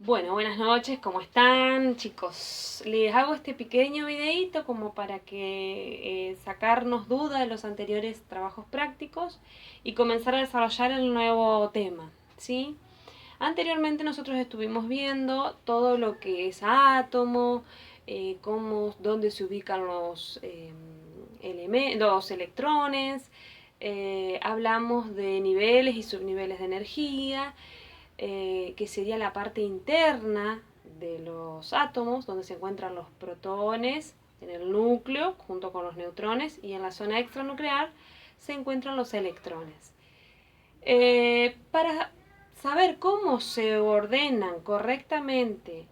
Bueno, buenas noches, ¿cómo están, chicos? Les hago este pequeño videíto como para que sacarnos dudas de los anteriores trabajos prácticos y comenzar a desarrollar el nuevo tema, ¿sí? Anteriormente nosotros estuvimos viendo todo lo que es átomo, dónde se ubican los electrones, hablamos de niveles y subniveles de energía, que sería la parte interna de los átomos, donde se encuentran los protones en el núcleo junto con los neutrones, y en la zona extranuclear se encuentran los electrones. Para saber cómo se ordenan correctamente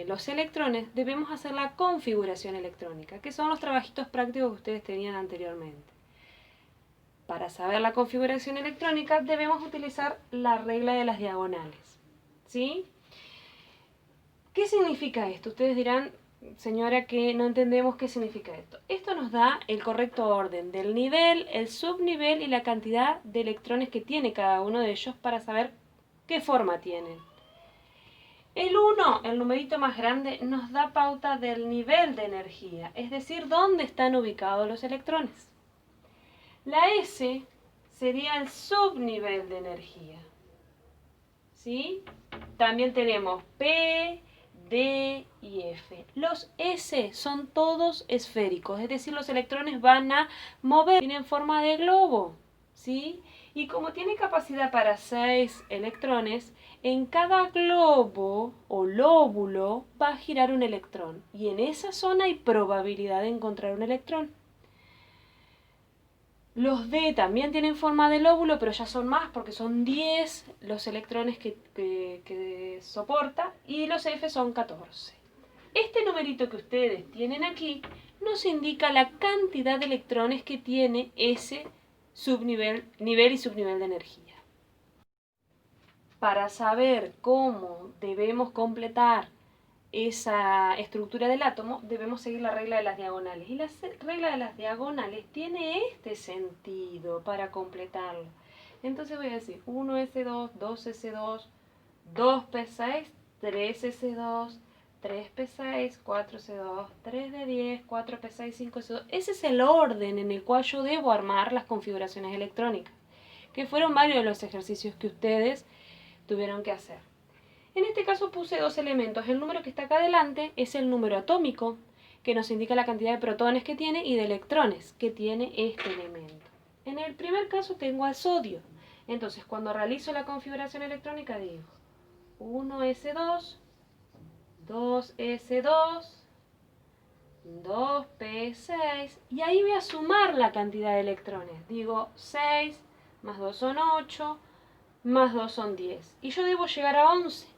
los electrones, debemos hacer la configuración electrónica, que son los trabajitos prácticos que ustedes tenían anteriormente. Para saber la configuración electrónica debemos utilizar la regla de las diagonales, ¿sí? ¿Qué significa esto? Ustedes dirán, señora, que no entendemos qué significa esto. Esto nos da el correcto orden del nivel, el subnivel y la cantidad de electrones que tiene cada uno de ellos para saber qué forma tienen. El 1, el numerito más grande, nos da pauta del nivel de energía, es decir, dónde están ubicados los electrones. La S sería el subnivel de energía, ¿sí? También tenemos P, D y F. Los S son todos esféricos, es decir, los electrones van a mover, tienen forma de globo, ¿sí? Y como tiene capacidad para 6 electrones, en cada globo o lóbulo va a girar un electrón. Y en esa zona hay probabilidad de encontrar un electrón. Los D también tienen forma de lóbulo, pero ya son más porque son 10 los electrones que soporta, y los F son 14. Este numerito que ustedes tienen aquí nos indica la cantidad de electrones que tiene ese nivel y subnivel de energía. Para saber cómo debemos completar esa estructura del átomo, debemos seguir la regla de las diagonales. Y la regla de las diagonales tiene este sentido para completarlo. Entonces voy a decir 1s2, 2s2, 2p6, 3s2, 3p6, 4c2, 3d10, 4p6, 5s2. Ese es el orden en el cual yo debo armar las configuraciones electrónicas, que fueron varios de los ejercicios que ustedes tuvieron que hacer. En este caso puse dos elementos. El número que está acá adelante es el número atómico, que nos indica la cantidad de protones que tiene y de electrones que tiene este elemento. En el primer caso tengo al sodio. Entonces, cuando realizo la configuración electrónica digo 1s2, 2s2, 2p6, y ahí voy a sumar la cantidad de electrones. Digo 6 más 2 son 8, más 2 son 10. Y yo debo llegar a 11.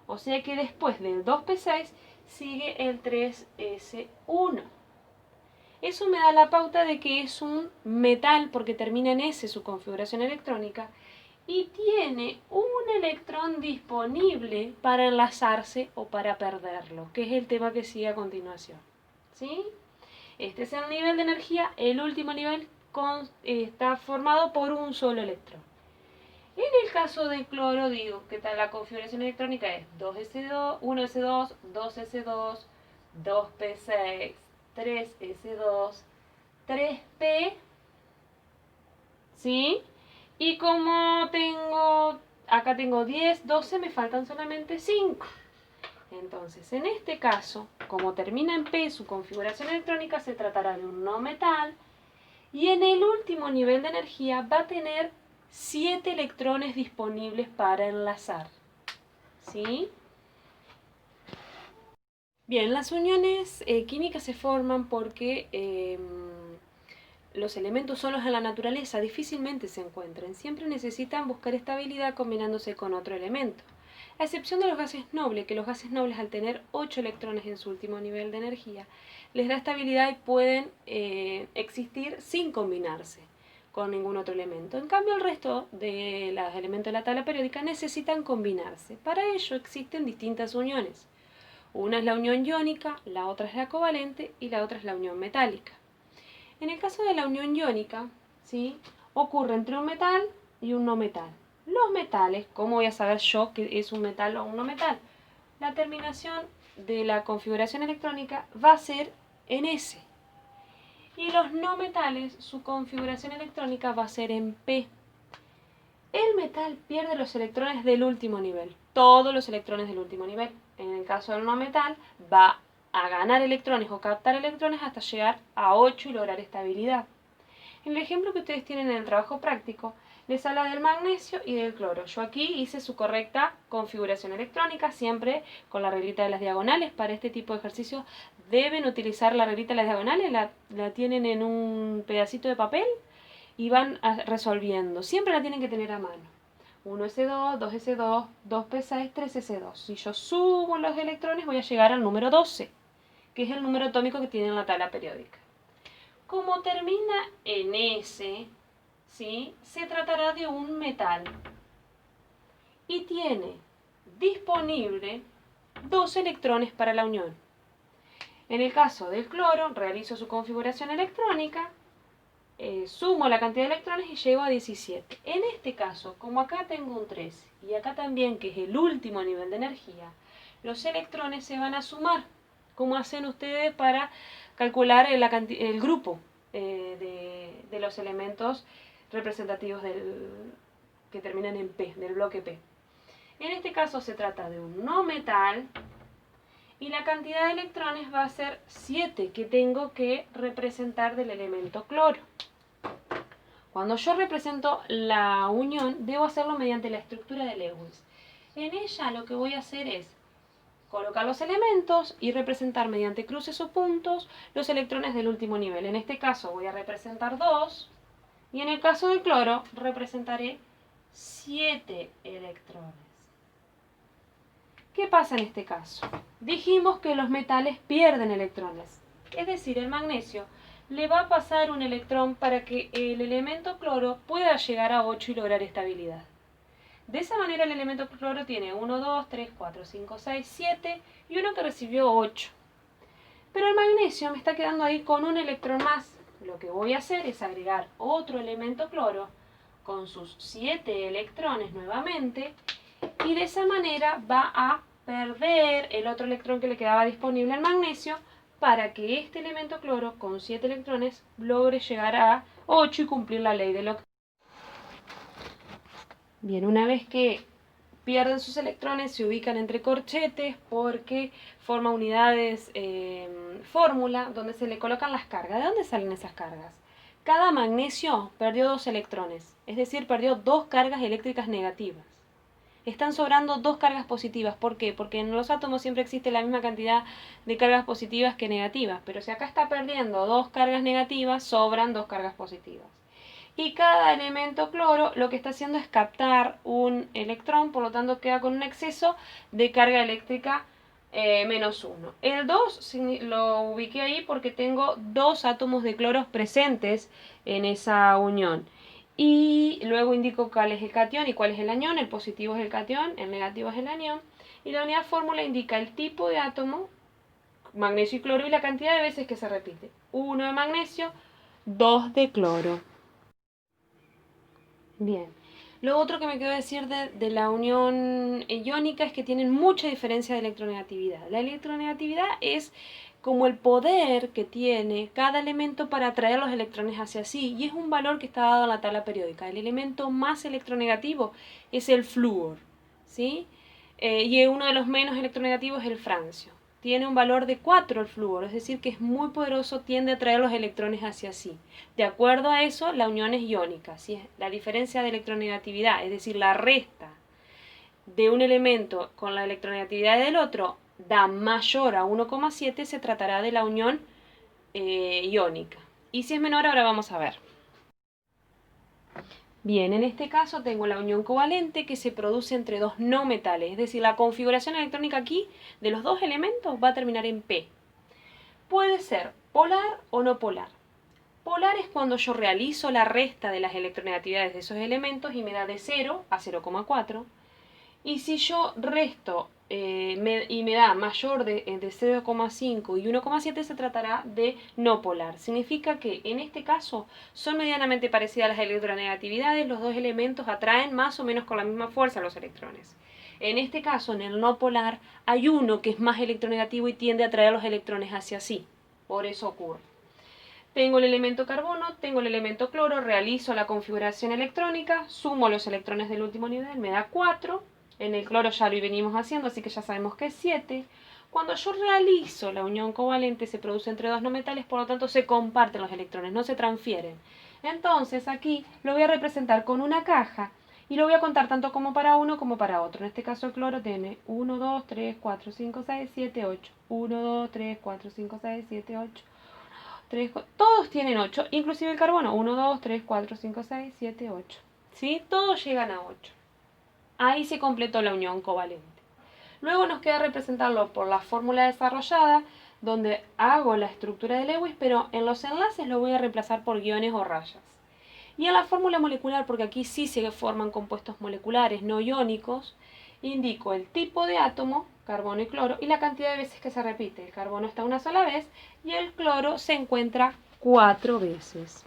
O sea que después del 2p6 sigue el 3s1. Eso me da la pauta de que es un metal porque termina en S su configuración electrónica y tiene un electrón disponible para enlazarse o para perderlo, que es el tema que sigue a continuación, ¿sí? Este es el nivel de energía. El último nivel está formado por un solo electrón. En el caso del cloro, digo que la configuración electrónica es 2s2, 1s2, 2s2, 2p6, 3s2, 3p, ¿sí? Y como acá tengo 10, 12, me faltan solamente 5. Entonces, en este caso, como termina en P su configuración electrónica, se tratará de un no metal, y en el último nivel de energía va a tener 7 electrones disponibles para enlazar, ¿sí? Bien, las uniones químicas se forman porque los elementos solos en la naturaleza difícilmente se encuentran. Siempre necesitan buscar estabilidad combinándose con otro elemento. A excepción de los gases nobles, que los gases nobles, al tener 8 electrones en su último nivel de energía, les da estabilidad y pueden existir sin combinarse con ningún otro elemento. En cambio, el resto de los elementos de la tabla periódica necesitan combinarse. Para ello existen distintas uniones. Una es la unión iónica, la otra es la covalente y la otra es la unión metálica. En el caso de la unión iónica, ¿sí?, ocurre entre un metal y un no metal. Los metales, ¿cómo voy a saber yo que es un metal o un no metal? la terminación de la configuración electrónica va a ser en S. Y los no metales, su configuración electrónica va a ser en P. El metal pierde los electrones del último nivel, todos los electrones del último nivel. En el caso del no metal, va a ganar electrones o captar electrones hasta llegar a 8 y lograr estabilidad. En el ejemplo que ustedes tienen en el trabajo práctico, les habla del magnesio y del cloro. Yo aquí hice su correcta configuración electrónica, siempre con la reglita de las diagonales. Para este tipo de ejercicios deben utilizar la reglita de las diagonales, la tienen en un pedacito de papel y van resolviendo. Siempre la tienen que tener a mano. 1s2, 2s2, 2p6, 3s2. Si yo sumo los electrones voy a llegar al número 12, que es el número atómico que tiene en la tabla periódica. Como termina en S, ¿sí?, se tratará de un metal y tiene disponible 2 electrones para la unión. En el caso del cloro, realizo su configuración electrónica, sumo la cantidad de electrones y llego a 17. En este caso, como acá tengo un 13 y acá también, que es el último nivel de energía, los electrones se van a sumar. ¿Cómo hacen ustedes para calcular el grupo de los elementos representativos que terminan en P, del bloque P? En este caso se trata de un no metal y la cantidad de electrones va a ser 7 que tengo que representar del elemento cloro. Cuando yo represento la unión, debo hacerlo mediante la estructura de Lewis. En ella lo que voy a hacer es colocar los elementos y representar mediante cruces o puntos los electrones del último nivel. En este caso voy a representar 2 y en el caso del cloro representaré 7 electrones. ¿Qué pasa en este caso? Dijimos que los metales pierden electrones, es decir, el magnesio le va a pasar un electrón para que el elemento cloro pueda llegar a 8 y lograr estabilidad. De esa manera el elemento cloro tiene 1, 2, 3, 4, 5, 6, 7 y uno que recibió 8. Pero el magnesio me está quedando ahí con un electrón más. Lo que voy a hacer es agregar otro elemento cloro con sus 7 electrones nuevamente y de esa manera va a perder el otro electrón que le quedaba disponible al magnesio para que este elemento cloro con 7 electrones logre llegar a 8 y cumplir la ley del octeto. Bien, una vez que pierden sus electrones se ubican entre corchetes porque forma unidades fórmula donde se le colocan las cargas. ¿De dónde salen esas cargas? Cada magnesio perdió 2 electrones, es decir, perdió 2 cargas eléctricas negativas. Están sobrando 2 cargas positivas. ¿Por qué? Porque en los átomos siempre existe la misma cantidad de cargas positivas que negativas. Pero si acá está perdiendo 2 cargas negativas, sobran 2 cargas positivas. Y cada elemento cloro lo que está haciendo es captar un electrón, por lo tanto queda con un exceso de carga eléctrica menos 1. El 2 lo ubiqué ahí porque tengo 2 átomos de cloros presentes en esa unión. Y luego indico cuál es el catión y cuál es el anión. El positivo es el catión, el negativo es el anión. Y la unidad fórmula indica el tipo de átomo, magnesio y cloro, y la cantidad de veces que se repite. 1 de magnesio, 2 de cloro. Bien. Lo otro que me quedó decir de la unión iónica es que tienen mucha diferencia de electronegatividad. La electronegatividad es como el poder que tiene cada elemento para atraer los electrones hacia sí, y es un valor que está dado en la tabla periódica. El elemento más electronegativo es el flúor, ¿sí? Y uno de los menos electronegativos es el francio. Tiene un valor de 4 el flúor, es decir que es muy poderoso, tiende a atraer los electrones hacia sí. De acuerdo a eso, la unión es iónica, ¿sí? La diferencia de electronegatividad, es decir, la resta de un elemento con la electronegatividad del otro, da mayor a 1,7, se tratará de la unión iónica. Y si es menor, ahora vamos a ver. Bien, en este caso tengo la unión covalente que se produce entre 2 no metales, es decir, la configuración electrónica aquí de los 2 elementos va a terminar en P. Puede ser polar o no polar. Polar es cuando yo realizo la resta de las electronegatividades de esos elementos y me da de 0 a 0,4. Y si yo resto y me da mayor de 0,5 y 1,7, se tratará de no polar. Significa que en este caso son medianamente parecidas las electronegatividades, los 2 elementos atraen más o menos con la misma fuerza a los electrones. En este caso, en el no polar, hay uno que es más electronegativo y tiende a atraer los electrones hacia sí. Por eso ocurre. Tengo el elemento carbono, tengo el elemento cloro, realizo la configuración electrónica, sumo los electrones del último nivel, me da 4. En el cloro ya lo venimos haciendo, así que ya sabemos que es 7. Cuando yo realizo la unión covalente se produce entre dos no metales, por lo tanto se comparten los electrones, no se transfieren. Entonces aquí lo voy a representar con una caja y lo voy a contar tanto como para uno como para otro. En este caso el cloro tiene 1, 2, 3, 4, 5, 6, 7, 8. 1, 2, 3, 4, 5, 6, 7, 8. 3, 4. Todos tienen 8, inclusive el carbono. 1, 2, 3, 4, 5, 6, 7, 8. ¿Sí? Todos llegan a 8. Ahí se completó la unión covalente. Luego nos queda representarlo por la fórmula desarrollada, donde hago la estructura de Lewis, pero en los enlaces lo voy a reemplazar por guiones o rayas. Y en la fórmula molecular, porque aquí sí se forman compuestos moleculares no iónicos, indico el tipo de átomo, carbono y cloro, y la cantidad de veces que se repite. El carbono está una sola vez y el cloro se encuentra 4 veces.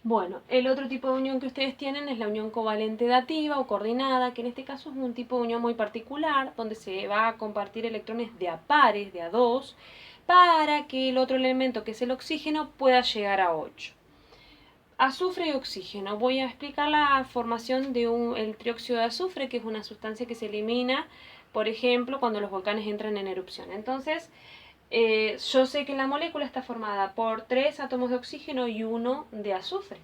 Bueno, el otro tipo de unión que ustedes tienen es la unión covalente dativa o coordinada, que en este caso es un tipo de unión muy particular, donde se va a compartir electrones de a pares, de a 2, para que el otro elemento, que es el oxígeno, pueda llegar a 8. Azufre y oxígeno. Voy a explicar la formación de el trióxido de azufre, que es una sustancia que se elimina, por ejemplo, cuando los volcanes entran en erupción. Entonces, yo sé que la molécula está formada por 3 átomos de oxígeno y 1 de azufre.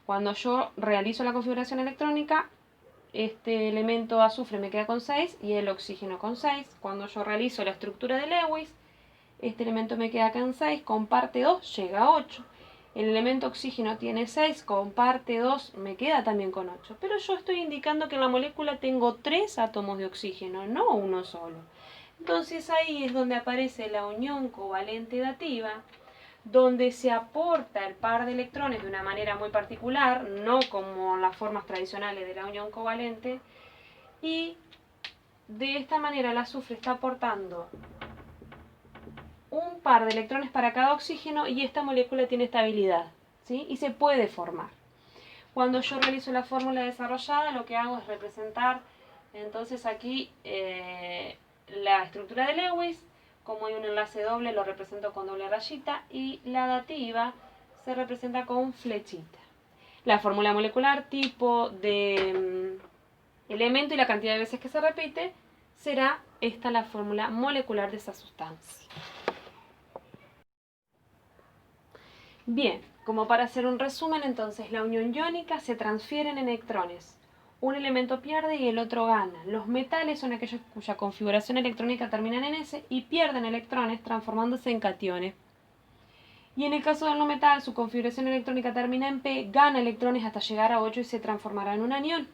Cuando yo realizo la configuración electrónica, este elemento azufre me queda con 6 y el oxígeno con 6. Cuando yo realizo la estructura de Lewis, este elemento me queda con 6, comparte 2, llega a 8. El elemento oxígeno tiene 6, comparte 2, me queda también con 8. Pero yo estoy indicando que en la molécula tengo 3 átomos de oxígeno, no uno solo. Entonces ahí es donde aparece la unión covalente dativa, donde se aporta el par de electrones de una manera muy particular, no como las formas tradicionales de la unión covalente, y de esta manera el azufre está aportando un par de electrones para cada oxígeno y esta molécula tiene estabilidad, ¿sí? Y se puede formar. Cuando yo realizo la fórmula desarrollada, lo que hago es representar entonces aquí la estructura de Lewis. Como hay un enlace doble, lo represento con doble rayita, y la dativa se representa con flechita. La fórmula molecular, tipo de elemento y la cantidad de veces que se repite, será esta la fórmula molecular de esa sustancia. Bien, como para hacer un resumen, entonces la unión iónica se transfieren en electrones. Un elemento pierde y el otro gana. Los metales son aquellos cuya configuración electrónica termina en S y pierden electrones transformándose en cationes. Y en el caso del no metal, su configuración electrónica termina en P, gana electrones hasta llegar a 8 y se transformará en un anión.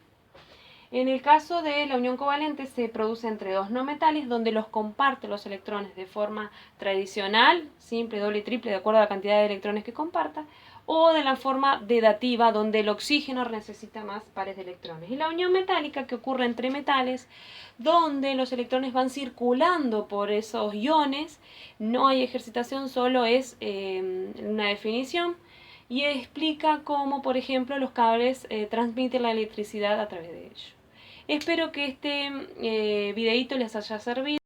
En el caso de la unión covalente se produce entre dos no metales donde los comparte los electrones de forma tradicional, simple, doble y triple, de acuerdo a la cantidad de electrones que comparta, o de la forma dativa donde el oxígeno necesita más pares de electrones. Y la unión metálica que ocurre entre metales donde los electrones van circulando por esos iones, no hay ejercitación, solo es una definición. Y explica cómo, por ejemplo, los cables transmiten la electricidad a través de ellos. Espero que este videíto les haya servido.